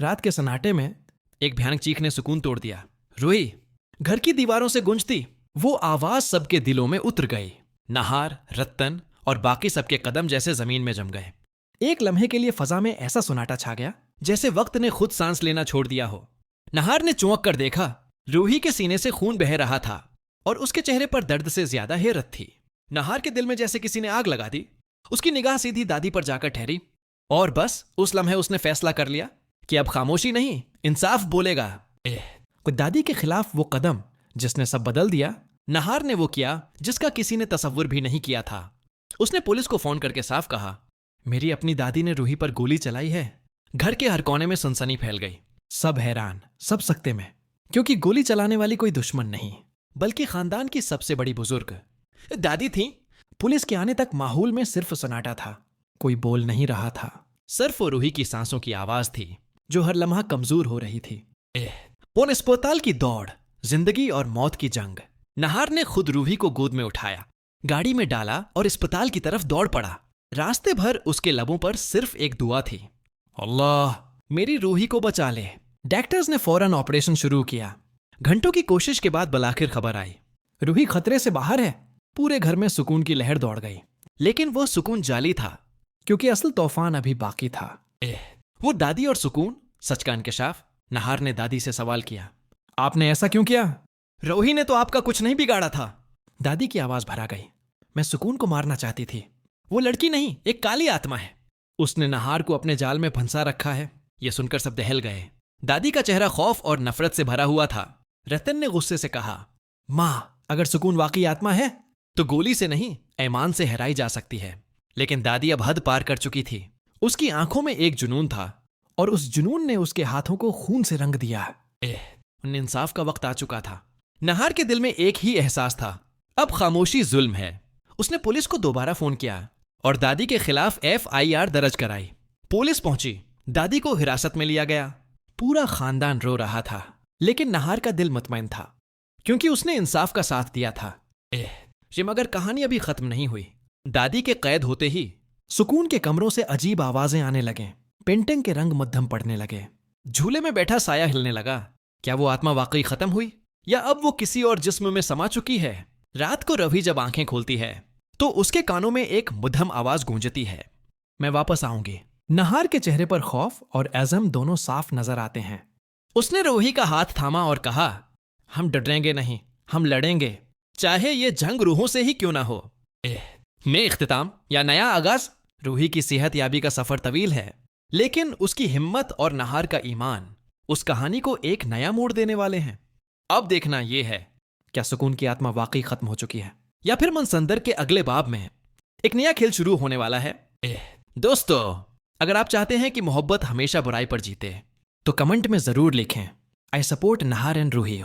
रात के सन्नाटे में एक भयानक चीख ने सुकून तोड़ दिया। रूही, घर की दीवारों से गूंजती वो आवाज सबके दिलों में उतर गई। नहार, रत्तन और बाकी सबके कदम जैसे जमीन में जम गए। एक लम्हे के लिए फजा में ऐसा सन्नाटा छा गया जैसे वक्त ने खुद सांस लेना छोड़ दिया हो। नहार ने चौंक कर देखा, रूही के सीने से खून बह रहा था और उसके चेहरे पर दर्द से ज्यादा हैरत थी। नहार के दिल में जैसे किसी ने आग लगा दी। उसकी निगाह सीधी दादी पर जाकर ठहरी और बस उस लम्हे उसने फैसला कर लिया कि अब खामोशी नहीं, इंसाफ बोलेगा। दादी के खिलाफ वो कदम जिसने सब बदल दिया, नहार ने वो किया जिसका किसी ने तसव्वुर भी नहीं किया था। उसने पुलिस को फोन करके साफ कहा, मेरी अपनी दादी ने रूही पर गोली चलाई है। घर के हर कोने में सनसनी फैल गई। सब हैरान, सब सकते में, क्योंकि गोली चलाने वाली कोई दुश्मन नहीं बल्कि खानदान की सबसे बड़ी बुजुर्ग दादी थी। पुलिस के आने तक माहौल में सिर्फ सन्नाटा था। कोई बोल नहीं रहा था। सिर्फ रूही की सांसों की आवाज थी जो हर लम्हा कमजोर हो रही थी। पुन अस्पताल की दौड़, जिंदगी और मौत की जंग। नहार ने खुद रूही को गोद में उठाया, गाड़ी में डाला और अस्पताल की तरफ दौड़ पड़ा। रास्ते भर उसके लबों पर सिर्फ एक दुआ थी, अल्लाह मेरी रूही को बचा ले। डॉक्टर्स ने फौरन ऑपरेशन शुरू किया। घंटों की कोशिश के बाद बलाखिर खबर आई, रूही खतरे से बाहर है। पूरे घर में सुकून की लहर दौड़ गई। लेकिन वो सुकून जाली था, क्योंकि असल तूफान अभी बाकी था। वो दादी और सुकून, सच का इंकशाफ। नहार ने दादी से सवाल किया, आपने ऐसा क्यों किया? रूही ने तो आपका कुछ नहीं बिगाड़ा था। दादी की आवाज भरा गई, मैं सुकून को मारना चाहती थी। वो लड़की नहीं, एक काली आत्मा है। उसने नहार को अपने जाल में फंसा रखा है। ये सुनकर सब दहल गए। दादी का चेहरा खौफ और नफरत से भरा हुआ था। रतन ने गुस्से से कहा, माँ, अगर सुकून वाकई आत्मा है तो गोली से नहीं, ईमान से हराई जा सकती है। लेकिन दादी अब हद पार कर चुकी थी। उसकी आंखों में एक जुनून था और उस जुनून ने उसके हाथों को खून से रंग दिया। इंसाफ का वक्त आ चुका था। नहार के दिल में एक ही एहसास था, अब खामोशी जुल्म है। उसने पुलिस को दोबारा फोन किया और दादी के खिलाफ FIR दर्ज कराई। पुलिस पहुंची, दादी को हिरासत में लिया गया। पूरा खानदान रो रहा था, लेकिन नहार का दिल मुतमईन था, क्योंकि उसने इंसाफ का साथ दिया था। मगर कहानी अभी खत्म नहीं हुई। दादी के कैद होते ही सुकून के कमरों से अजीब आवाजें आने लगे। पेंटिंग के रंग मध्यम पड़ने लगे। झूले में बैठा साया हिलने लगा। क्या वो आत्मा वाकई खत्म हुई या अब वो किसी और जिस्म में समा चुकी है? रात को रवि जब आंखें खोलती है तो उसके कानों में एक मध्यम आवाज गूंजती है, मैं वापस आऊंगी। नहार के चेहरे पर खौफ और एज़म दोनों साफ नजर आते हैं। उसने रूही का हाथ थामा और कहा, हम डरेंगे नहीं, हम लड़ेंगे, चाहे ये जंग रूहों से ही क्यों ना हो। में इख्तिताम या नया आगाज। रूही की सेहत याबी का सफर तवील है, लेकिन उसकी हिम्मत और नहार का ईमान उस कहानी को एक नया मोड़ देने वाले हैं। अब देखना यह है, क्या सुकून की आत्मा वाकई खत्म हो चुकी है या फिर मनसंदर के अगले बाब में एक नया खेल शुरू होने वाला है। दोस्तों, अगर आप चाहते हैं कि मोहब्बत हमेशा बुराई पर जीते तो कमेंट में जरूर लिखें, I support Nahar and Ruhi.